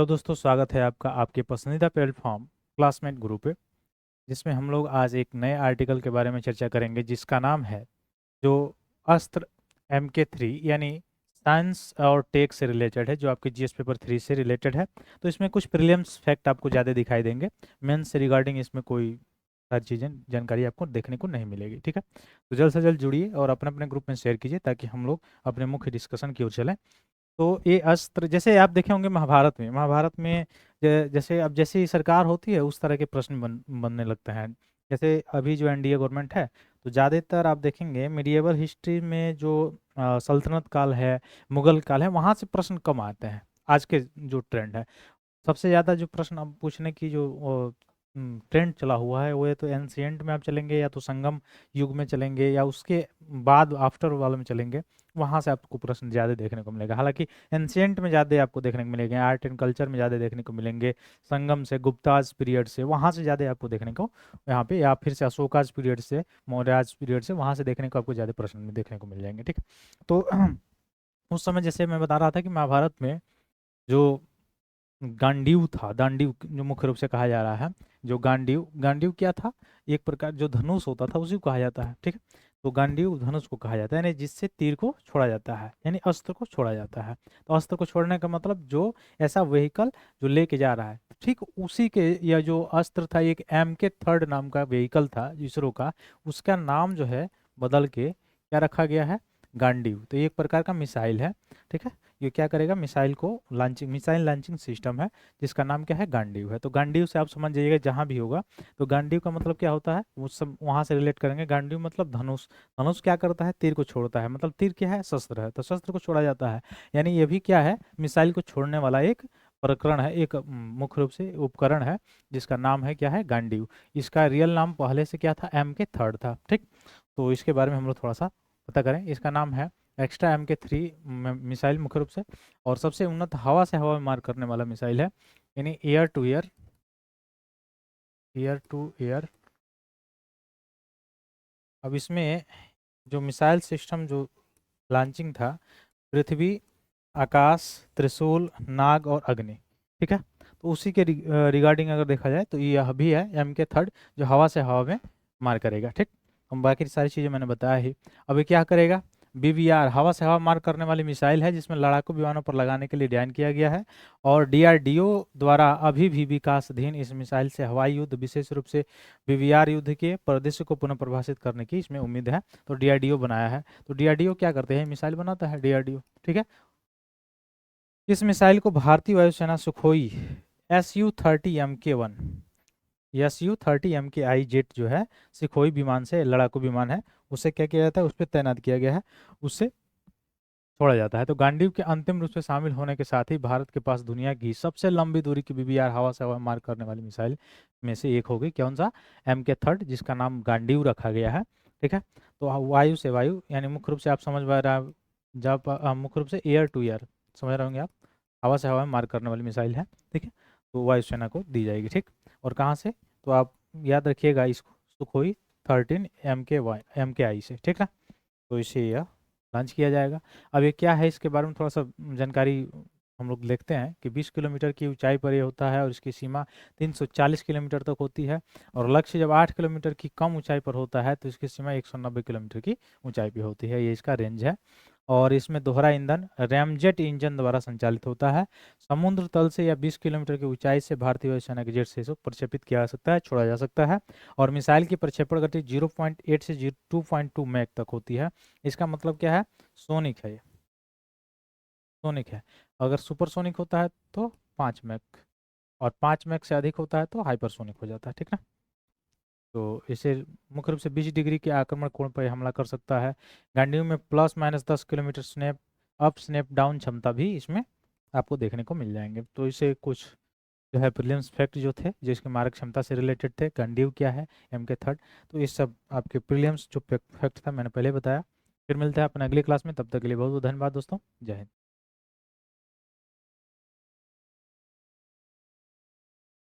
दोस्तों, स्वागत है आपका आपके पसंदीदा प्लेटफॉर्म क्लासमेट गुरु पे, जिसमें हम लोग आज एक नए आर्टिकल के बारे में चर्चा करेंगे जिसका नाम है जो अस्त्र MK3 यानी साइंस और टेक से रिलेटेड है, जो आपके जीएस पेपर 3 से रिलेटेड है। तो इसमें कुछ प्रीलिम्स फैक्ट आपको ज़्यादा दिखाई देंगे, मेंस से रिगार्डिंग इसमें कोई सारी चीज़ें जानकारी आपको देखने को नहीं मिलेगी। ठीक है, तो जल्द से जल्द जुड़िए और अपने अपने ग्रुप में शेयर कीजिए ताकि हम लोग अपने मुख्य डिस्कशन की ओर चलें। तो ये अस्त्र जैसे आप देखे होंगे महाभारत में जैसे अब जैसे ही सरकार होती है उस तरह के प्रश्न बनने लगते हैं। जैसे अभी जो एनडीए गवर्नमेंट है, तो ज़्यादातर आप देखेंगे मिडिएवल हिस्ट्री में जो सल्तनत काल है, मुगल काल है, वहाँ से प्रश्न कम आते हैं। आज के जो ट्रेंड है, सबसे ज़्यादा जो प्रश्न अब पूछने की जो ट्रेंड चला हुआ है वो है तो एंशियंट में आप चलेंगे या तो संगम युग में चलेंगे या उसके बाद आफ्टर वाले में चलेंगे, वहाँ से आपको प्रश्न ज़्यादा देखने को मिलेगा। हालांकि एंशियंट में ज़्यादा आपको देखने को मिलेंगे, आर्ट एंड कल्चर में ज़्यादा देखने को मिलेंगे, संगम से, गुप्ताज पीरियड से, वहाँ से ज़्यादा आपको देखने को यहाँ पे, या फिर से अशोकाज पीरियड से, मौर्याज पीरियड से, वहाँ से देखने को आपको ज़्यादा प्रश्न में देखने को मिल जाएंगे। ठीक, तो उस समय जैसे मैं बता रहा था कि महाभारत में जो गांडीव था, दांडीव जो मुख्य रूप से कहा जा रहा है, जो गांडीव गांडीव क्या था, एक प्रकार जो धनुष होता था उसी को कहा जाता है। ठीक है, तो गांडीव धनुष को कहा जाता है, यानी जिससे तीर को छोड़ा जाता है, यानी अस्त्र को छोड़ा जाता है। तो अस्त्र को छोड़ने का मतलब जो ऐसा व्हीकल जो लेके जा रहा है, ठीक उसी के, या जो अस्त्र था एक MK3 नाम का व्हीकल था इसरो का, उसका नाम जो है बदल के क्या रखा गया है, गांडीव। तो ये एक प्रकार का मिसाइल है। ठीक है, ये क्या करेगा, मिसाइल को लॉन्चिंग, मिसाइल लॉन्चिंग सिस्टम है जिसका नाम क्या है, गांडीव है। तो गांडीव से आप समझ जाइएगा जहां भी होगा, तो गांडीव का मतलब क्या होता है वो सब वहां से रिलेट करेंगे। गांडीव मतलब धनुष, धनुष क्या करता है, तीर को छोड़ता है, मतलब तीर क्या है, शस्त्र है, तो शस्त्र को छोड़ा जाता है। यानी ये भी क्या है, मिसाइल को छोड़ने वाला एक प्रकरण है, एक मुख्य रूप से उपकरण है जिसका नाम है क्या है, गांडीव। इसका रियल नाम पहले से क्या था, MK3 था। ठीक, तो इसके बारे में हम लोग थोड़ा सा पता करें। इसका नाम है एक्स्ट्रा MK3 मिसाइल मुख्य रूप से, और सबसे उन्नत हवा से हवा में मार करने वाला मिसाइल है, यानी air to air, air to air. अब इसमें जो मिसाइल सिस्टम जो लॉन्चिंग था, पृथ्वी, आकाश, त्रिशूल, नाग और अग्नि। ठीक है, तो उसी के रिगार्डिंग अगर देखा जाए तो यह भी है MK3 जो हवा से हवा में मार करेगा। ठीक, हम बाकी सारी चीज़ें मैंने बताया ही। अब ये क्या करेगा, BBR हवा से हवा मार करने वाली मिसाइल है जिसमें लड़ाकू विमानों पर लगाने के लिए डिजाइन किया गया है, और DRDO द्वारा अभी भी विकासाधीन इस मिसाइल से हवाई युद्ध, विशेष रूप से BBR युद्ध के परिदृश्य को पुनः परिभाषित करने की इसमें उम्मीद है। तो DRDO बनाया है। तो DRDO क्या करते हैं, मिसाइल बनाता है DRDO। ठीक है, इस मिसाइल को भारतीय वायुसेना Sukhoi Su-30 Mk1, Su-30 MKI jet जो है सुखोई विमान से, लड़ाकू विमान है, उससे क्या किया जाता है, उस पर तैनात किया गया है, उससे छोड़ा जाता है। तो गांडीव के अंतिम रूप से शामिल होने के साथ ही भारत के पास दुनिया की सबसे लंबी दूरी की BBR हवा से हवा मार करने वाली मिसाइल में से एक हो गई। कौन सा, MK3, जिसका नाम गांडीव रखा गया है। ठीक है, तो वायु से वायु, यानी मुख्य रूप से आप समझ पा रहे, जब मुख्य रूप से एयर टू एयर समझ रहे होंगे आप, हवा से हवा में मार करने वाली मिसाइल है। ठीक है, तो वायुसेना को दी जाएगी। ठीक, और कहाँ से, तो आप याद रखिएगा इसको, सुखोई 13 MKI से। ठीक है, तो इसे यह लॉन्च किया जाएगा। अब ये क्या है, इसके बारे में थोड़ा सा जानकारी हम लोग देखते हैं कि 20 किलोमीटर की ऊंचाई पर ये होता है और इसकी सीमा 340 किलोमीटर तक होती है, और लक्ष्य जब 8 किलोमीटर की कम ऊंचाई पर होता है तो इसकी सीमा 190 किलोमीटर की ऊंचाई पर होती है। ये इसका रेंज है, और इसमें दोहरा ईंधन रैमजेट इंजन द्वारा संचालित होता है। समुद्र तल से या 20 किलोमीटर की ऊंचाई से भारतीय वायुसेना के जेट से इसको प्रक्षेपित किया जा सकता है, छोड़ा जा सकता है, और मिसाइल की प्रक्षेपण गति 0.8 से 2.2 मैक तक होती है। इसका मतलब क्या है, सोनिक है, ये सोनिक है। अगर सुपरसोनिक होता है तो 5 मैक, और 5 मैक से अधिक होता है तो हाइपरसोनिक हो जाता है। ठीक ना, तो इसे मुख्य रूप से 20 डिग्री के आक्रमण कोण पर हमला कर सकता है। गांडीव में +-10 kilometre snap up snap down क्षमता भी इसमें आपको देखने को मिल जाएंगे। तो इसे कुछ जो है प्रीलिम्स फैक्ट जो थे, जो इसके मारक क्षमता से रिलेटेड थे, गांडीव क्या है, MK3, तो इस सब आपके प्रीलिम्स जो फैक्ट था मैंने पहले बताया। फिर मिलते हैं अपने अगली क्लास में, तब तक के लिए बहुत बहुत धन्यवाद दोस्तों, जय हिंद।